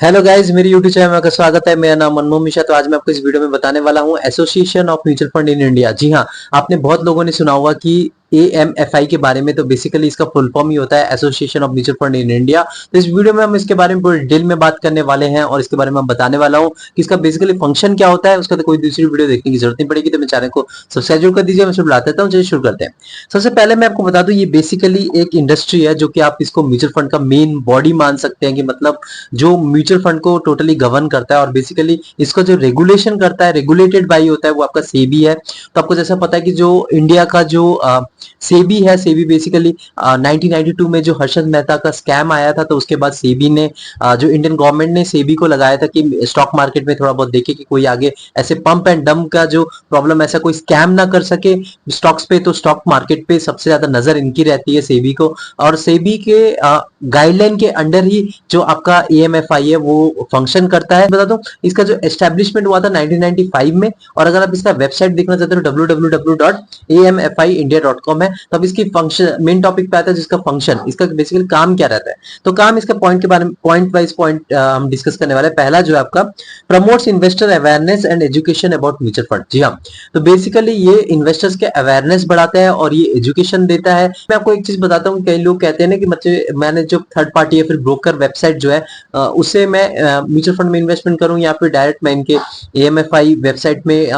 Hello guys, मेरी YouTube channel में आपका स्वागत है। मेरा नाम मनमोहन मिश्रा। तो आज मैं आपको इस वीडियो में बताने वाला हूं association of mutual fund in India. जी हां, आपने बहुत लोगों ने सुना होगा कि एएमएफआई के बारे में। तो बेसिकली इसका फुल फॉर्म ही होता है association of mutual fund in India. तो इस वीडियो में हम इसके बारे में पूरी डिटेल में बात करने वाले हैं और इसके बारे में हम बताने वाला हूं कि इसका बेसिकली फंक्शन क्या होता है। उसका तो कोई दूसरी वीडियो देखने की जरूरत नहीं पड़ेगी। तो मेरे चैनल को सब्सक्राइब जरूर कर दीजिए। मैं शुरू देता हूं, चलिए शुरू करते हैं। सबसे पहले मैं आपको बता दूं, ये बेसिकली एक इंडस्ट्री है जो कि आप इसको म्यूचुअल फंड का मेन बॉडी मान सकते हैं। कि मतलब जो म्यूचुअल फंड को टोटली गवर्न करता है और बेसिकली इसका जो रेगुलेशन करता है, रेगुलेटेड बाई होता है, वो आपका सेबी है। तो आपको जैसा पता है कि जो इंडिया का जो सेबी है, सेबी बेसिकली 1992 में जो हर्षद मेहता का स्कैम आया था, तो उसके बाद सेबी ने जो इंडियन गवर्नमेंट ने सेबी को लगाया था कि स्टॉक मार्केट में थोड़ा बहुत देखे कि कोई आगे ऐसे पंप एंड डंप का जो प्रॉब्लम, ऐसा कोई स्कैम ना कर सके स्टॉक्स पे। तो स्टॉक मार्केट पे सबसे ज्यादा नजर इनकी रहती है, सेबी को। और सेबी के गाइडलाइन के अंडर ही जो आपका एएमएफआई है वो फंक्शन करता है। बता दो, इसका जो एस्टेब्लिशमेंट हुआ था 1995 में। और अगर आप इसका वेबसाइट देखना चाहते हो www.amfiindia.com है। तो अब इसकी फंक्शन मेन टॉपिक पे आता है, जिसका फंक्शन, इसका बेसिकली काम क्या रहता है। तो काम इसका पॉइंट के बारे में पॉइंट वाइज पॉइंट हम डिस्कस करने वाले हैं। पहला जो है आपका promotes investor awareness and education about mutual fund. जी हाँ, तो बेसिकली ये इन्वेस्टर्स के अवेयरनेस बढ़ाता है और ये एजुकेशन देता है। मैं आपको एक चीज बताता हूँ, कई लोग कहते हैं ना कि मैंने जो थर्ड पार्टी या फिर ब्रोकर वेबसाइट जो है उससे मैं म्यूचुअल फंड में इन्वेस्टमेंट करूं या फिर डायरेक्ट मैं इनके एएमएफआई वेबसाइट में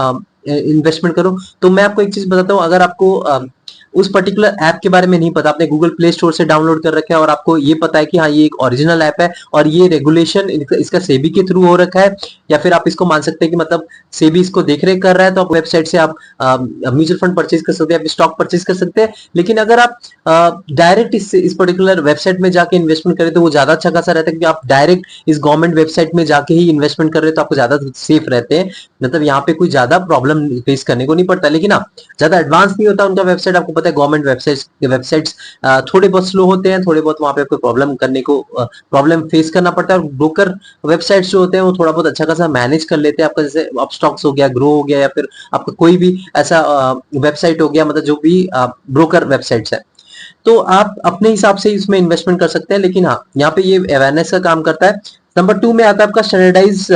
इन्वेस्टमेंट करूं। तो मैं आपको एक चीज बताता हूं, अगर आपको उस पर्टिकुलर ऐप के बारे में नहीं पता, आपने गूगल प्ले स्टोर से डाउनलोड कर रखा है और आपको ये पता है कि हाँ ये एक ओरिजिनल ऐप है और ये रेगुलेशन इसका सेबी के थ्रू हो रखा है, या फिर आप इसको मान सकते हैं कि मतलब सेबी इसको देख रेख कर रहा है, तो आप वेबसाइट से आप म्यूचुअल फंड परचेज कर सकते हैं, स्टॉक परचेज कर सकते हैं। लेकिन अगर आप डायरेक्ट इस पर्टिकुलर वेबसाइट में जाके इन्वेस्टमेंट करें तो वो ज्यादा अच्छा खासा रहता है, क्योंकि आप डायरेक्ट इस गवर्नमेंट वेबसाइट में जाके ही इन्वेस्टमेंट कर रहे हैं, तो आपको ज्यादा सेफ रहते हैं। मतलब यहाँ पे कोई ज्यादा प्रॉब्लम फेस करने को नहीं पड़ता। लेकिन हाँ, ज्यादा एडवांस नहीं होता उनका वेबसाइट। आपको पता है गवर्नमेंट वेबसाइट्स थोड़े बहुत स्लो होते हैं, थोड़े बहुत वहां पे आपको प्रॉब्लम फेस करना पड़ता है। और ब्रोकर वेबसाइट्स जो होते हैं वो थोड़ा बहुत अच्छा खासा मैनेज कर लेते हैं आपका, जैसे अपस्टॉक्स हो गया, ग्रो हो गया, या फिर आपका कोई भी ऐसा वेबसाइट हो गया, मतलब जो भी ब्रोकर वेबसाइट्स है। तो आप अपने हिसाब से इसमें इन्वेस्टमेंट कर सकते हैं। लेकिन हाँ, यहाँ पे ये अवेयरनेस का काम करता है। नंबर 2 में आता है आपका standardise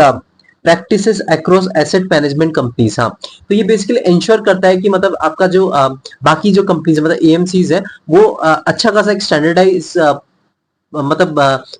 practices across asset management companies. हाँ, तो ये बेसिकली इंश्योर करता है कि मतलब आपका जो बाकी जो कंपनीज मतलब एएमसीज है वो अच्छा खासा एक स्टैंडर्डाइज मतलब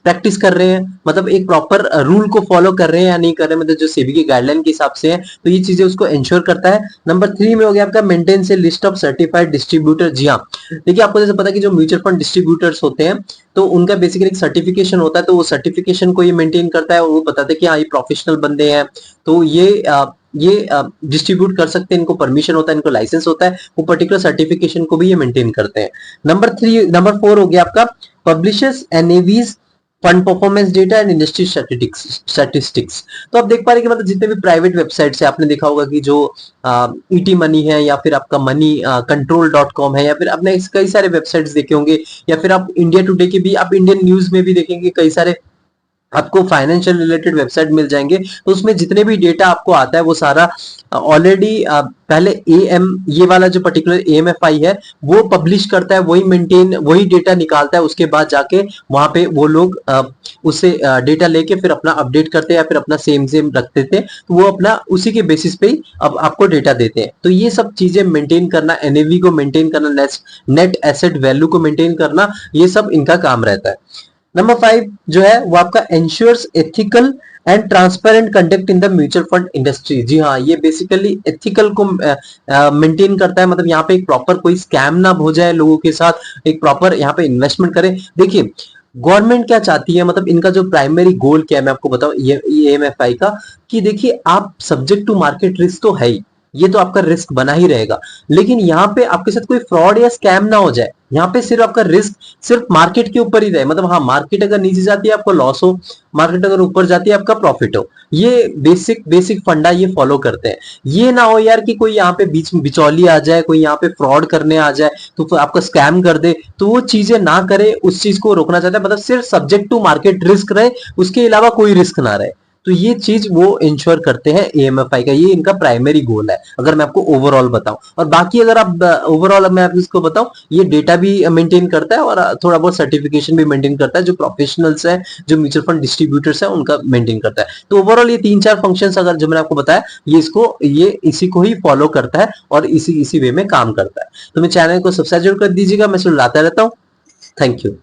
प्रैक्टिस कर रहे हैं, मतलब एक प्रॉपर रूल को फॉलो कर रहे हैं या नहीं कर रहे हैं, मतलब जो सेबी की गाइडलाइन के हिसाब से है। तो ये चीजें उसको इंश्योर करता है। नंबर 3 में हो गया आपका मेंटेन से लिस्ट ऑफ सर्टिफाइड डिस्ट्रीब्यूटर। जी हाँ, देखिए आपको जैसे पता है कि जो म्यूचुअल फंड डिस्ट्रीब्यूटर्स होते हैं तो उनका बेसिकली एक सर्टिफिकेशन होता है। तो वो सर्टिफिकेशन को ये मेंटेन करता है और वो बताते हैं कि हाँ ये प्रोफेशनल बंदे हैं, तो ये डिस्ट्रीब्यूट कर सकते हैं, इनको परमिशन होता है, इनको लाइसेंस होता है, वो पर्टिकुलर सर्टिफिकेशन को भी ये मेंटेन करते हैं। नंबर 4 हो गया आपका publishers NAVs fund performance data and industry statistics. तो आप देख पा रहे हैं कि मतलब जितने भी प्राइवेट वेबसाइट्स है, आपने देखा होगा कि जो ईटी मनी है या फिर आपका मनी कंट्रोल.com है, या फिर आपने कई सारे वेबसाइट्स देखे होंगे, या फिर आप इंडिया टुडे के भी, आप इंडियन न्यूज में भी देखेंगे कई सारे आपको फाइनेंशियल रिलेटेड वेबसाइट मिल जाएंगे। तो उसमें जितने भी डेटा आपको आता है वो सारा ऑलरेडी पहले ये वाला जो पर्टिकुलर एएमएफआई है वो पब्लिश करता है, वही डेटा निकालता है। उसके बाद जाके वहां पे वो लोग उससे डेटा लेके फिर अपना अपडेट करते हैं या फिर अपना सेम रख देते हैं। तो वो अपना उसी के बेसिस पे ही अब आपको डेटा देते हैं। तो ये सब चीजें मेंटेन करना, एनएवी को मेंटेन करना, नेट एसेट वैल्यू को मेंटेन करना, ये सब इनका काम रहता है। नंबर 5 जो है वो आपका ensures ethical and transparent conduct in the mutual fund industry. जी हाँ, ये बेसिकली एथिकल को मेंटेन करता है। मतलब यहाँ पे एक प्रॉपर कोई स्कैम ना हो जाए लोगों के साथ, एक प्रॉपर यहाँ पे इन्वेस्टमेंट करें। देखिए गवर्नमेंट क्या चाहती है, मतलब इनका जो प्राइमरी गोल क्या है मैं आपको बताऊं ये एएमएफआई का, कि देखिए आप सब्जेक्ट टू मार्केट रिस्क तो है ही, ये तो आपका रिस्क बना ही रहेगा। लेकिन यहाँ पे आपके साथ कोई फ्रॉड या स्कैम ना हो जाए। यहाँ पे सिर्फ आपका रिस्क सिर्फ मार्केट के ऊपर ही रहे। मतलब हाँ, मार्केट अगर नीचे जाती है आपको लॉस हो, मार्केट अगर ऊपर जाती है आपका प्रॉफिट हो। ये बेसिक फंडा ये फॉलो करते हैं। ये ना हो यार कि कोई यहाँ पे बीच में बिचौली आ जाए, कोई यहाँ पे फ्रॉड करने आ जाए तो फिर आपका स्कैम कर दे। तो वो चीजें ना करे, उस चीज को रोकना चाहता है। मतलब सिर्फ सब्जेक्ट टू मार्केट रिस्क रहे, उसके अलावा कोई रिस्क ना रहे। तो ये चीज वो इंश्योर करते हैं एएमएफआई का, ये इनका प्राइमरी गोल है अगर मैं आपको ओवरऑल बताऊं। और बाकी अगर आप ओवरऑल मैं आपको बताऊं, ये डेटा भी मेंटेन करता है और थोड़ा बहुत सर्टिफिकेशन भी मेंटेन करता है, जो प्रोफेशनल्स है, जो म्यूचुअल फंड डिस्ट्रीब्यूटर्स है, उनका मेंटेन करता है। तो ओवरऑल ये 3-4 फंक्शंस अगर जो मैंने आपको बताया, ये इसी को ही फॉलो करता है और इसी वे में काम करता है। तो मेरे चैनल को सब्सक्राइब जरूर कर दीजिएगा, मैं लाता रहता हूँ। Thank you.